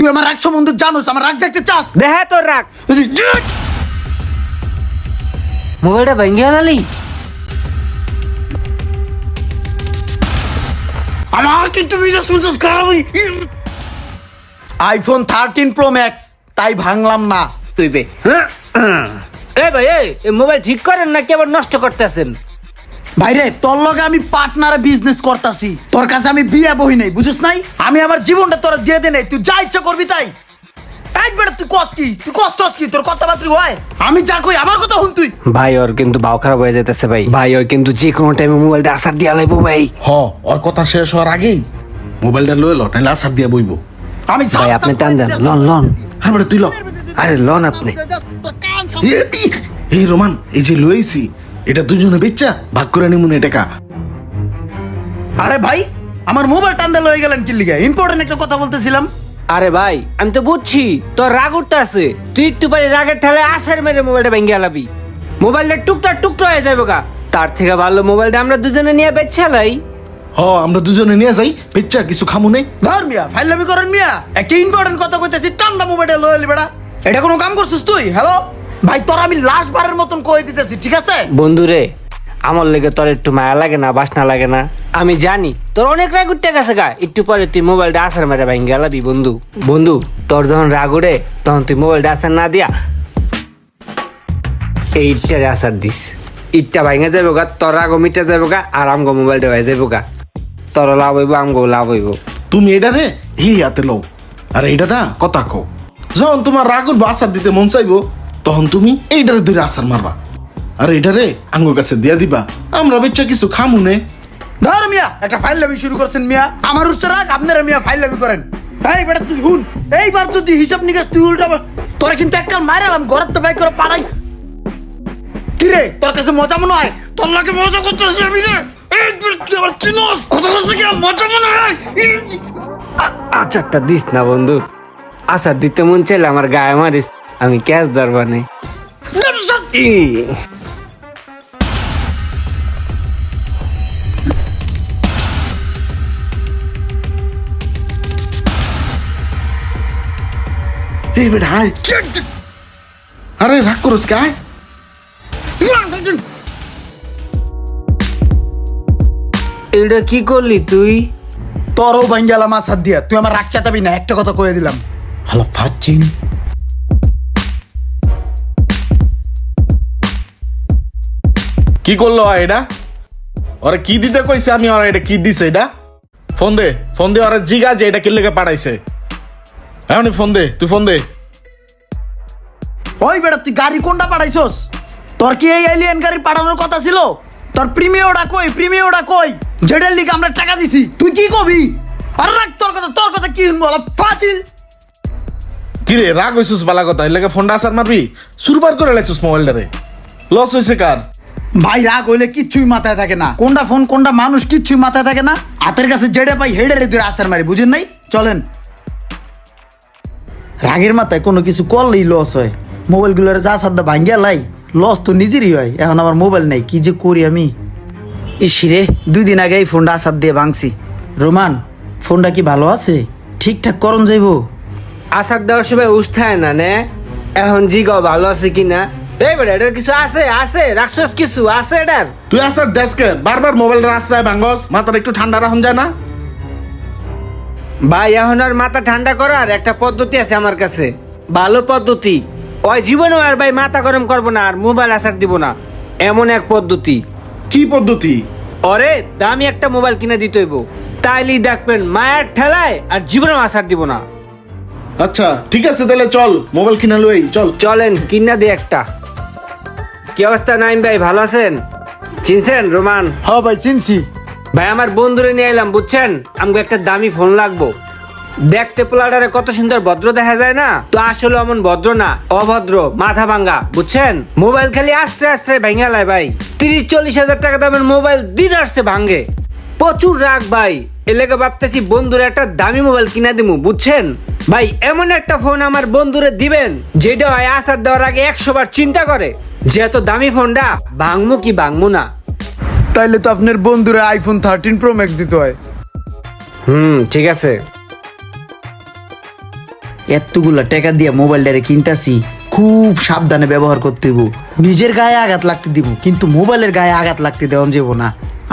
তুই আমার রাগ সম্বন্ধে জানোস, আমার রাগ দেখতে চাস? দেহে তোর রাগ। মোবাইলটা ভেঙে গেলি? আমার কিন্তু মিজাজ খারাপ। আইফোন 13 প্রো ম্যাক্স, তাই ভাঙলাম না। তুই বে এ ভাই এই মোবাইল ঠিক করেন নাকি আবার নষ্ট করতেছেন? ভাইরে তোর লগে আমি পার্টনারে বিজনেস করতাছি, তোর কাছে আমি বিয়ে বহি নাই, বুঝিস নাই? আমি আমার জীবনটা তোরা দিয়ে দে নাই, তুই যা ইচ্ছা করবি তাই। একবার তুই কস কি, তুই কষ্টস কি, তোর কথাবার্তা হয়? আমি যা কই আমার কথা শুন তুই। ভাই ওর কিন্তু ভাও খারাপ হয়ে যাইতেছে ভাই। ভাই ওই কিন্তু যে কোনো টাইমে মোবাইলটা আসার দিয়া লাইবো ভাই। ওর কথা শেষ হওয়ার আগেই মোবাইলটা লয়ে লো, নাহলে আসার দিয়া বইবো। আমি ভাই আপনি টান দেন, লন লন। আরে তুই ল। আরে লন আপনি। এই রোমান, এই যে লইছি এটা দুজনে বেচ্চা ভাগ করে নিমুনে টাকা। আরে ভাই আমার মোবাইল টান্দা লয়ে গেলেন কি লিগে? ইম্পর্টেন্ট একটা কথা বলতেছিলাম। আরে ভাই আমি তো বুঝছি তোর রাগ উঠতে আছে, তুই একটু পারে রাগের ঠেলে আসার মেরে মোবাইলটা ভেঙে গেলাবি, মোবাইলটা টুকটা হয়ে যাবে গা। তার থেকে ভালো মোবাইলটা আমরা দুজনে নিয়ে বেচালাই। আমরা দুজনে নিয়ে যাই, বেচ্চা কিছু খামু নেই। ধর মিয়া, ফাইলামি করেন মিয়া। একটা ইম্পর্টেন্ট কথা কইতেছি, টান্দা মোবাইলটা লয়ে এলি বেটা। এটা কোনো কাম করছিস তুই? হ্যালো ভাই, তোর আমি লাস্ট বারের মতন কই দিতেছি, ঠিক আছে? বন্ধুরে আমার লেগে তোর একটু মায়া লাগে না, বাসনা লাগে না? আমি জানি তোর অনেক রাগ উঠতে গেছে গা, একটু পরে তুই মোবাইলটা আসার মেরে ভেঙে গেলাবি। বন্ধু তোর যখন রাগ উঠে তখন তুই মোবাইলটা আসার না দিয়া এই ইটটারে আসার দিস, ইটটা ভেঙে যাবো গা, তোর রাগও মিটে যাবো গা, আর আমগো মোবাইলটা হয়ে যাবো গা। তোর লাভ হইব, আমগো লাভ হইব। তুমি এটা রে এই হাতে লও, আর এইটা দা কথা কও। যখন তোমার রাগুর আসার দিতে মন চাইবো তখন তুমি এইটারে ধরে আসার মারবা, আর এইটারে আঙ্গুর কাছে দিয়া দিবা, আমরা বেচ্চা কিছু খামু নে। ধর মিয়া, একটা ফাইলামি শুরু করছেন মিয়া। আমার উৎসাহ রাখ, আপনারা মিয়া ফাইলামি করেন। এই বেটা তুই হুন, এইবার যদি হিসাব নিকাশ তুই উল্টা তোরা কিন্তু এককাল মারালাম, ঘরের তো বাই করে পাড়াই। কি রে তোর কাছে মজা মনে হয়? তোর লাগে মজা করতেছি আমি রে। তুই আবার কি নস কথা করছিস কি? মজা মনে হয়? আচারটা দিস না বন্ধু, আচার দিতে মন চাইলে আমার গায়ে মারিস, আমি ক্যাশ ধরবানে। এই বেটা হাই, আরে রাগ করস কে? এটা কি করলি তুই? তোরও ভাঙ গেলাম আসার দিয়া, তুই আমার রাগ চাতাবি না, একটা কথা কয়ে দিলাম। হালা ফাচিন। কি করলো এটা? ওরে কি দিতে কইছে? আমি ওরা এটা কি দিছে? এটা ফোন দে, ফোন দে ওরা জিগা যে এটা কি লেগে পাঠাইছে। এমনি ফোন দে, তুই ফোন দে। ওই বেটা তুই গাড়ি কোনটা পাঠাইছস? তোর কি এই এলিয়েন গাড়ি পাঠানোর কথা ছিল? তোর প্রিমিয়মটা কই? যেটার লিগে আমরা টাকা দিছি, তুই কি কবি? আর রাখ তোর কথা কি বল ফাজিল। কি রে রাগ হইছিস বালা কথা, এর লেগে ফোনটা আসার মারবি? সুরবার করে লাইছিস মোবাইলটারে। লস হইছে কার? ভাই রাগ হইলে কিচ্ছুই মাথায় থাকে না, কোনটা ফোন কোনটা মানুষ কিচ্ছুই মাথায় থাকে না। হাতের কাছে যেটা পাই হেডারে তুই আসার মারি, বুঝেন নাই? চলেন। রাগের মাথায় কোনো কিছু করলেই লস হয়। মোবাইলগুলোর যা সাদা ভাঙ্গিয়া লাই, লস তো নিজেরই হয়। এখন আমার মোবাইল নাই, কি যে করি আমি। ইসিরে 2 দিন আগে এই ফোনটা আসার দিয়ে ভাঙছি। রোমান ফোনটা কি ভালো আছে? ঠিকঠাক করন যাইব? আচার দেওয়ার সময় উঠায় না নে, এখন জিগাও ভালো আছে কিনা। এই বেটা এটার কিছু আছে রাখছস, কিছু আছে এটার? তুই আসার দেশকে বারবার মোবাইলটা আশ্রয় ভাঙ্গস, মাথার একটু ঠান্ডা রাখুন যায় না? ভাই এখন আর মাথা ঠান্ডা করার একটা পদ্ধতি আছে আমার কাছে, ভালো পদ্ধতি। ওই জীবনে আর ভাই মাথা গরম করবো না, আর মোবাইল আসার দিব না, এমন এক পদ্ধতি। কি পদ্ধতি? ওরে দামি একটা মোবাইল কিনে দিতে হইব, তাইলেই দেখবেন মায়ের ঠেলায় আর জীবনে আসার দিব না। আচ্ছা ঠিক আছে, তাহলে চল মোবাইল কিনা লই, চল। চলেন কিনা দিয়ে একটা। কি অবস্থা নাইম ভাই, ভালো আছেন? চিনছেন রোমান? হ্যাঁ ভাই চিনছি। ভাই আমার বন্ধুরে নিয়ে এলাম, বুঝছেন আমাকে একটা দামি ফোন লাগবো। দেখতে পোলাটারে কত সুন্দর ভদ্র দেখা যায় না, তো আসলে অমন ভদ্র না, অভদ্র, মাথা ভাঙ্গা, বুঝছেন? মোবাইল খালি আস্তে আস্তে ভেঙে লাই ভাই। 30-40 হাজার টাকা দামের মোবাইল দিতে আসছে ভাঙ্গে, প্রচুর রাগ ভাই। এলাকা ভাবতেছি বন্ধুরে একটা দামি মোবাইল কিনা দিমু, বুঝছেন ভাই? এমন একটা ফোন আমার বন্ধুরে দিবেন যেটা হয় আসার দেওয়ার আগে 100 বার চিন্তা করে যে এত দামি ফোনটা ভাঙমু কি ভাঙমু না। তাইলে তো আপনার বন্ধুরে আইফোন 13 প্রো ম্যাক্স দিতে হয়। ঠিক আছে। এতগুলা টাকা দিয়ে মোবাইলটারে কিনতাছি, খুব সাবধানে ব্যবহার করতে হইব। নিজের গায়ে আঘাত লাগতে দিব, কিন্তু মোবাইলের গায়ে আঘাত লাগতে দেওয়া যাব না।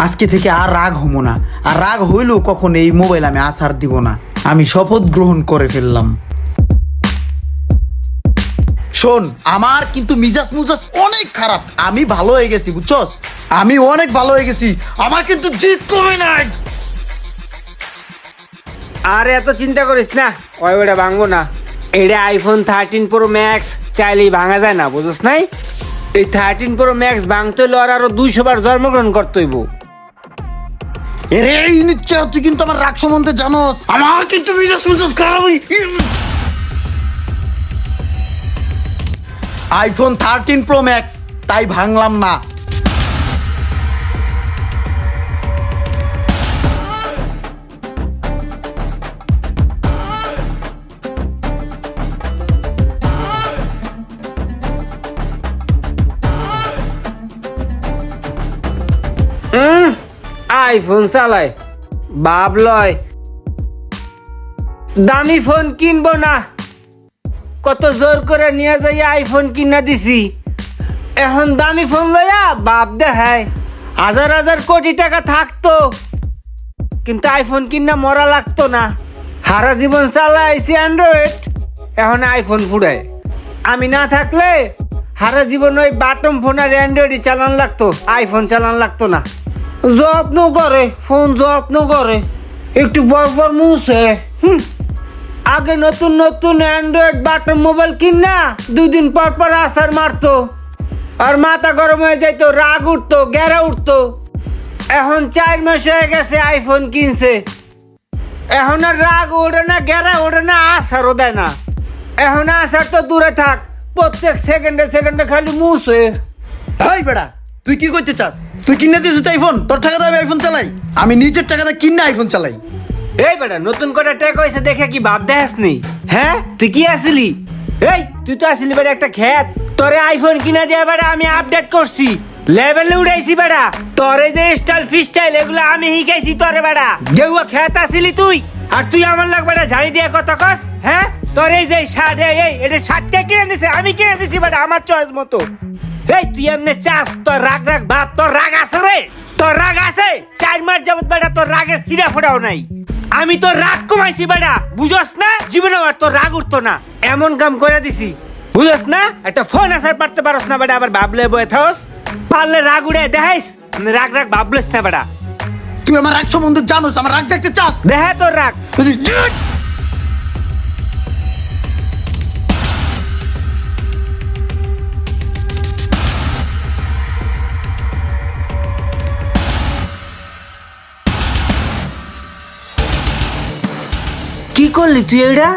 আজকে থেকে আর রাগ হবো না, আর রাগ হইলেও কখন এই মোবাইল আমি আসার দিব না। আমি শপথ গ্রহণ করে ফেললাম। শোন, আমার কিন্তু মিজাজ মুজাজ অনেক খারাপ। আমি ভালো হয়ে গেছি, বুঝছস? আমি অনেক ভালো হয়ে গেছি, আমার কিন্তু জিত কমে নাই। আর এত চিন্তা করিস না, ওই ওটা ভাঙবো না। এটা আইফোন 13 প্রো ম্যাক্স, চাইলেই ভাঙা যায় না, বুঝছ নাই? এই 13 প্রো ম্যাক্স ভাঙতে হলে আর আরো 200 বার জন্মগ্রহণ করতে হইব। এরে নিচ্ছে, তুই কিন্তু আমার রাগ সম্বন্ধে জানোস। আমার কিন্তু মিজাজ মুজাজ খারাপ। আইফোন 13 প্রো ম্যাক্স, তাই ভাঙলাম না। আইফোন চালায় বাপ লয়, দামি ফোন কিনবো না। কত জোর করে নিয়ে যাই আইফোন কিনা দিছি, এখন দামি ফোন লইয়া বাপ দেখায়। হাজার হাজার কোটি টাকা থাকতো, কিন্তু আইফোন কিনা মরা লাগতো না। সারা জীবন চালাইছি অ্যান্ড্রয়েড, এখন আইফোন ফুড়ায়। আমি না থাকলে সারা জীবন ওই বাটম ফোন আর অ্যান্ড্রয়েডই চালান লাগতো, আইফোন চালান লাগতো না। যত্ন করে ফোন, যত্ন করে, একটু পর পর মুছে। আগে নতুন নতুন অ্যান্ড্রয়েড বাটন মোবাইল কিনা 2 দিন পর পর আসার মারতো, আর মাথা গরম হয়ে যাইতো, রাগ উঠতো, গেরা উঠতো। এখন 4 মাস হয়ে গেছে আইফোন কিনছে, এখন আর রাগ ওঠে না, গেরা ওঠে না, আসারও দেয় না। এখন আসার তো দূরে থাক, প্রত্যেক সেকেন্ডে সেকেন্ডে খালি মুছে। এই বেড়া, তুই কি করতে চাস? তুই কিনে দিছিস আইফোন, তোর টাকা দিয়ে আমি আইফোন চালাই? আমি নিজের টাকা দিয়ে কিনে আইফোন চালাই। এই বেটা, নতুন করে টেক হয়েছে দেখে কি ভাব দেখাস নি? হ্যাঁ, তুই কি আসিলি? এই তুই তো আসিলি বেটা একটা খ্যাত। তোরে আইফোন কিনা দিয়ে বেটা আমি আপডেট করছি, লেভেলে উঠাইছি বেটা। তোরে যে স্টাইল ফিস্টাইল এগুলো আমি শিখাইছি তোরে বেটা। গেউয়া খ্যাত আসিলি তুই, আর তুই আমার লাগ বেটা ঝাড়ি দিয়ে কথা কস? হ্যাঁ, তোর এই যে শার্ট, এই এটা শার্টটা কিনে দিছে, আমি কিনে দিছি বেটা আমার চয়েস মতো। এই তুই এমনি চাস, তোর রাগ রাগ ভাব, তোর রাগ আছে রে, তোর রাগ আছে। 4 মাস যাবত বেটা তোর রাগের সিরা ফোটাও নাই। আমি তোর রাগ কমাইছি বেটা, বুঝস না? জীবনে আর তোর রাগ উঠতো না, এমন কাম করে দিছি, বুঝস না? একটা ফোন আসার পারতে পারস না বেটা, আবার ভাবলে বয়ে থাকস। পারলে রাগ উড়ে দেখাইস, রাগ রাগ ভাবলিস না বেটা। তুই আমার রাগ সম্বন্ধে জানোস, আমার রাগ দেখতে চাস? দেখা তোর রাগ। কি করলি তুই? এটা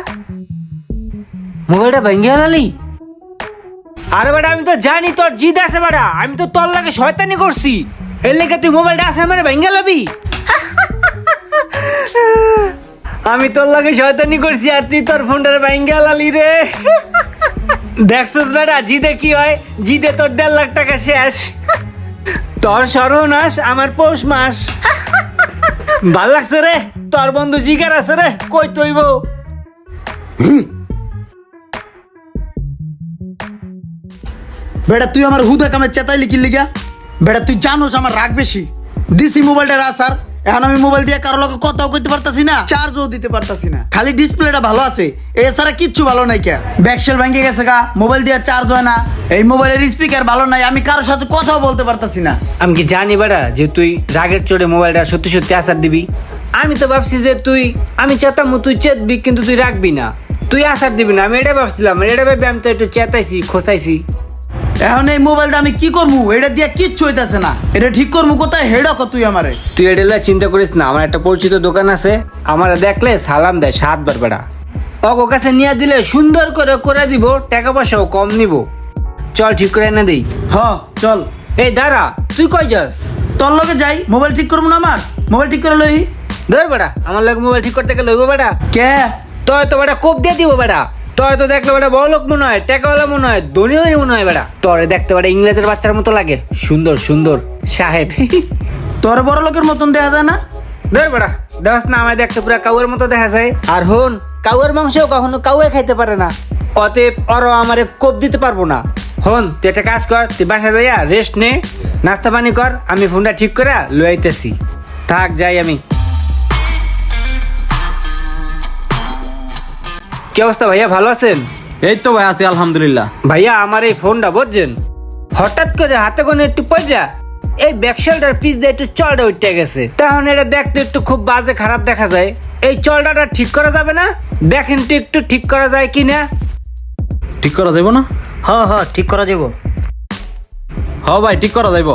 মোবাইলটা ভেঙে গেলি? আরে বেটা, আমি তো জানি তোর জিদ আছে বেটা, আমি তো তোর লাগে শয়তানি করছি, এর লেগে তুই মোবাইলটা আছে মানে ভেঙে গেলবি? আমি তোর লাগে শয়তানি করছি আর তুই তোর ফোনটা ভেঙে গেলি রে। দেখছিস বেটা জিদে কি হয়? জিদে তোর 1.5 লাখ টাকা শেষ, তোর সর্বনাশ আমার পৌষ মাস। ভাল লাগছে রে, তোর বন্ধু জিগার আছে রে, কই তৈব। বেটা তুই আমার হুদা কামে চেতাইলি কি লিগা? বেটা তুই জানোস আমার রাগ বেশি। দিছি মোবাইলটা আসার, এখন আমি মোবাইল দিয়ে কারো লোক কথাও কইতে পারতাছি না, চার্জও দিতে পারতাছি না। খালি ডিসপ্লেটা ভালো আছে, এছাড়া কিচ্ছু ভালো নাই। কে ব্যাকসেল ভেঙে গেছে গা, মোবাইল দিয়ে চার্জ হয় না, এই মোবাইলের স্পিকার ভালো নাই, আমি কারোর সাথে কথাও বলতে পারতাছি না। আমি কি জানি বেটা যে তুই রাগের চড়ে মোবাইলটা সত্যি সত্যি আসার দিবি? আমি তো ভাবছি যে আমি চেতাম তুই চেতবি, কিন্তু তুই রাখবি না, তুই আসার দিবি না। আমি এটা ভাবছিলাম, এটা ভেবে আমি তো একটু চেতাইছি, খোঁচাইছি। এখন এই মোবাইলটা আমি কি করবো? এটা দিয়ে কিচ্ছু হইতাছে না, এটা ঠিক করবো কোথায়? হেড তুই আমারে। তুই এটা লইয়া চিন্তা করিস না, আমার একটা পরিচিত দোকান আছে, আমার দেখলে সালাম দেয় 7 বার বেটা। ওর কাছে নিয়ে দিলে সুন্দর করে দিব, টাকা পয়সাও কম নিব। চল ঠিক করে এনে দেই। হ চল। এই দাঁড়া, তুই কই যাস? তোর লগে যাই, মোবাইল ঠিক করবো না? আমার মোবাইল ঠিক করে লই। ধর বেটা, আমার লাগে মোবাইল ঠিক করতে গেলে লইব বেটা? কে তোর তো বেটা কোপ দিয়ে দিব বেটা। তোর তো দেখলে বেটা বড় লোক মনে হয়, টাকাওয়ালা মনে হয়, ধনী মনে হয় বেটা। তোরে দেখতে বেটা ইংরেজের বাচ্চার মতো লাগে, সুন্দর সুন্দর সাহেব। তোর বড় লোকের মতন দেয়া যায় না? ধর বেটা, দেখাস না আমায় দেখতে পুরা কাউয়ের মতো দেখা যায়। আর হন, কাউয়ের মাংস কখনো কাউয়ে খাইতে পারে না, অতএব ওরও আমারে কোপ দিতে পারবো না। হন তুই একটা কাজ কর, তুই বাসা যাইয়া রেস্ট নে, নাস্তা পানি কর, আমি ফোনটা ঠিক করে লই আইতেছি। থাক যাই আমি। কি অবস্থা ভাইয়া, ভালো আছেন? এই তো ভাই আছি আলহামদুলিল্লাহ। ভাইয়া আমার এই ফোনটা বুঝছেন হঠাৎ করে হাতে কোনে একটু পয়সা এই ব্যাকশেলটার পিস দিয়ে একটু চলটা উঠে গেছে, তখন এটা দেখতে একটু খুব বাজে খারাপ দেখা যায়। এই চলটাটা ঠিক করা যাবে না? দেখেন তো একটু ঠিক করা যায় কি না। ঠিক করা যাইব না? হ ঠিক করা যাব। হ ভাই ঠিক করা যাইব।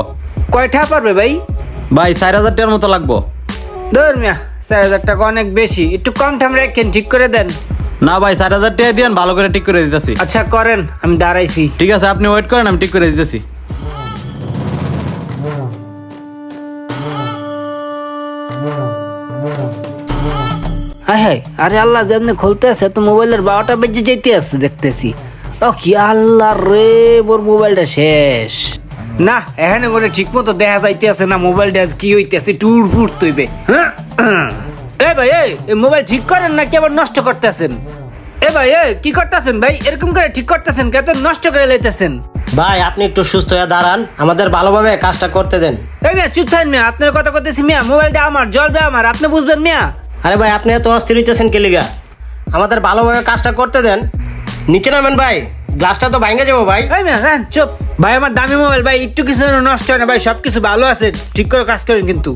কয়টা পারবে ভাই? ভাই 4000 টাকার মতো লাগবো। ধর মিয়া 4000 টাকা অনেক বেশি, একটু কম ঠাম রাখেন, ঠিক করে দেন। না ভাই 4000 টাকা দিয়েন, ভালো করে ঠিক করে দিতেছি। আচ্ছা করেন, আমি দাঁড়াইছি। ঠিক আছে আপনি ওয়েট করেন, আমি ঠিক করে দিতেছি। হ্যাঁ হ্যাঁ, আরে আল্লাহ যেমনি খুলতে আছে তো মোবাইলের 12টা বেজে যেতে আছে দেখতেছি। ও কি আল্লাহ রে, মোর মোবাইলটা শেষ। না এখানে করে ঠিক মতো দেখা যাইতে আছে না, মোবাইলটা আজ কি হইতেছে, টুর ফুট তৈবে। এ ভাই এই মোবাইল ঠিক করেন নাকি আবার নষ্ট করতেছেন? এ ভাই কি করতেছেন ভাই, এরকম করে ঠিক করতেছেন কত নষ্ট করে লইতেছেন? ভাই আপনি একটু সুস্থ হয়ে দাঁড়ান, আমাদের ভালোভাবে কাজটা করতে দেন। এই মিয়া চুপ থাকেন মিয়া, আপনার কথা করতেছি মিয়া, মোবাইলটা আমার, জ্বলবে আমার, আপনি বুঝবেন মিয়া। আরে ভাই আপনি এত অস্থির হইতেছেন কে লিগা? আমাদের ভালোভাবে কাজটা করতে দেন। নিচে নামেন ভাই, গ্লাসটা তো ভাঙে যাবো ভাই। এই মিয়া রান চুপ ভাই, আমার দামি মোবাইল ভাই, একটু কিছু যেন নষ্ট হয় না ভাই, সবকিছু ভালো আছে, ঠিক করে কাজ করেন কিন্তু।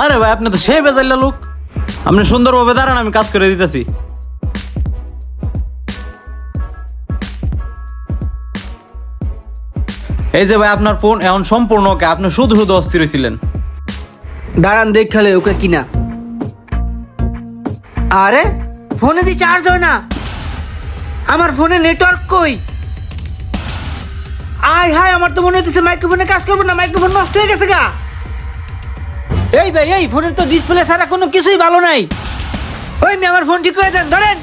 আরে ভাই আপনি তো সেই বেজাইলা লোক, আপনি সুন্দরভাবে দাঁড়ান, আমি কাজ করে দিতেছি। এই যে ভাই আপনার ফোন এখন সম্পূর্ণ ওকে, আপনি শুধু শুধু অস্থির হয়েছিলেন। দাঁড়ান দেখালে ওকে কিনা। আরে ফোনে দি চার্জ হয় না, আমার ফোনে নেটওয়ার্ক কই? আয় হায়, আমার তো মনে হচ্ছে মাইক্রোফোনে কাজ করবো না, মাইক্রোফোন নষ্ট হয়ে গেছে গা। এই ভাই এই ফোনের তো ডিসপ্লে ছাড়া কোনো কিছুই ভালো নাই। ওই মেয়ে আমার ফোন ঠিক করে দেন, ধরেন।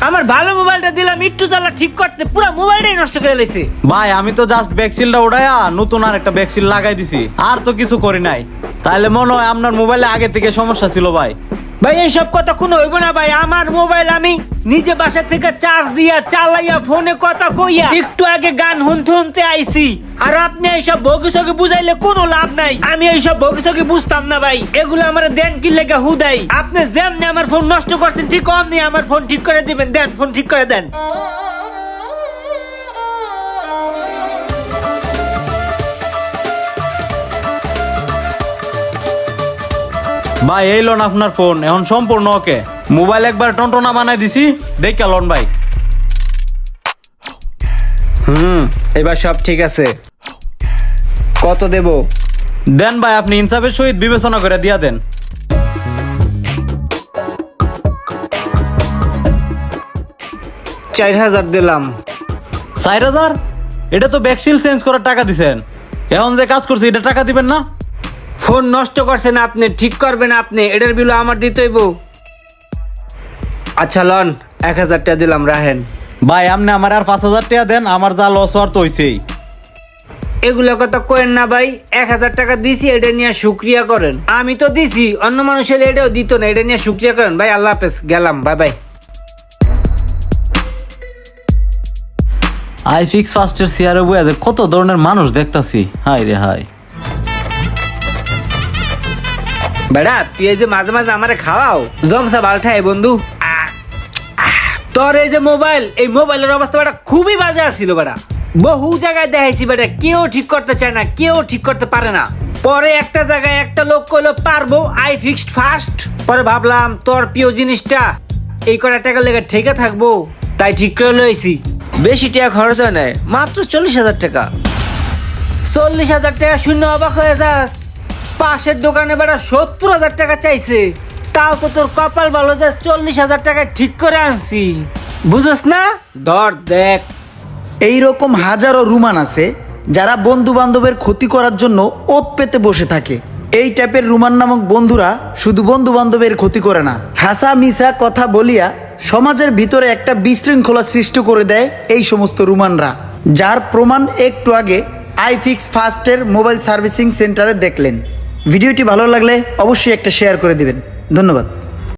আমার ভালো মোবাইলটা দিলাম একটু জ্বালা ঠিক করতে, পুরো মোবাইলটাই নষ্ট করে লইছে। ভাই আমি তো জাস্ট ব্যাকসিলটা উঠাইয়া নতুন আর একটা ব্যাকসিল লাগাই দিছি, আর তো কিছু করি নাই। তাহলে মনে হয় আপনার মোবাইলে আগে থেকে সমস্যা ছিল ভাই। ভাই এইসব কথা কোনো হইব না ভাই, আমার মোবাইল আমি নিজে বাসা থেকে চার্জ দিয়া চালাইয়া ফোনে কথা কইয়া একটু আগে গান শুনতে আইছি, আর আপনি এইসব বগিসগি বুঝাইলে কোনো লাভ নাই। আমি এইসব বগিসগি বুঝতাম না ভাই, এগুলো আমার দেন কি লেগে হুদাই। আপনি যেমনি আমার ফোন নষ্ট করছেন ঠিক অমনি আমার ফোন ঠিক করে দিবেন, দেন ফোন ঠিক করে দেন। ভাই এই লোন আপনার ফোন এখন সম্পূর্ণ ওকে, মোবাইল একবার টনটনা বানাই দিছি, দেখে লোন ভাই। এবার সব ঠিক আছে, কত দেব? দেন ভাই, আপনি ইনসাফের সহিত বিবেচনা করে দিয়া দেন। 4000 দিলাম। 4000? এটা তো ব্যাকশিল চেঞ্জ করার টাকা দিছেন, এখন যে কাজ করছে এটা টাকা দিবেন না? ফোন নষ্ট করছেন আপনি, ঠিক করবেন আপনি, এটার বিল আমার দিতে হইব। আচ্ছা লন 1000 টাকা দিলাম, রাহেন। ভাই আপনি আমার আর 5000 টাকা দেন, আমার যা লস হওয়ার তো হইছেই। এগুলো কথা কোয়েন না ভাই, 1000 টাকা দিছি, এটা নিয়ে শুক্রিয়া করেন। আমি তো দিছি, অন্য মানুষ হলে এটাও দিত না, এটা নিয়ে শুক্রিয়া করেন ভাই। আল্লাহ হাফেজ, গেলাম, বাই বাই। আই ফিক্স ফাস্টের সিয়ারে বইয়া কত ধরনের মানুষ দেখতাছি, হাই রে হাই। বেড়া তুই এই যে মাঝে মাঝে আমারে খাওয়াও, জমসা বালঠায় বন্ধু। তোর এই যে মোবাইল, এই মোবাইলের অবস্থা বেটা খুবই বাজে আছিল বেটা, বহু জায়গায় দেখাইছি বেটা, কেউ ঠিক করতে চায় না, কেউ ঠিক করতে পারে না। পরে একটা জায়গায় একটা লোক কইলো পারবো, আই ফিক্সড ফাস্ট। পরে ভাবলাম তোর প্রিয় জিনিসটা এই কটা টাকা লেগে ঠেকে থাকবো, তাই ঠিক করে লইছি। বেশি টাকা খরচ হয় নাই, মাত্র 40,000 টাকা। 40,000 টাকা শূন্য অবাক হয়ে যাস, পাশের দোকানে বেটা 70,000 টাকা চাইছে, তাও তো তোর কপাল ভালো যে 40,000 টাকা ঠিক করে আনছি, বুঝছ না? ধর দেখ। এইরকম হাজারো রুমান আছে যারা বন্ধু বান্ধবের ক্ষতি করার জন্য ওত পেতে বসে থাকে। এই টাইপের রুমান নামক বন্ধুরা শুধু বন্ধু বান্ধবের ক্ষতি করে না, হাসা মিশা কথা বলিয়া সমাজের ভিতরে একটা বিশৃঙ্খলা সৃষ্টি করে দেয় এই সমস্ত রুমানরা, যার প্রমাণ একটু আগে আই ফিক্স ফাস্টের মোবাইল সার্ভিসিং সেন্টারে দেখলেন। ভিডিওটি ভালো লাগলে অবশ্যই একটা শেয়ার করে দিবেন। ধন্যবাদ।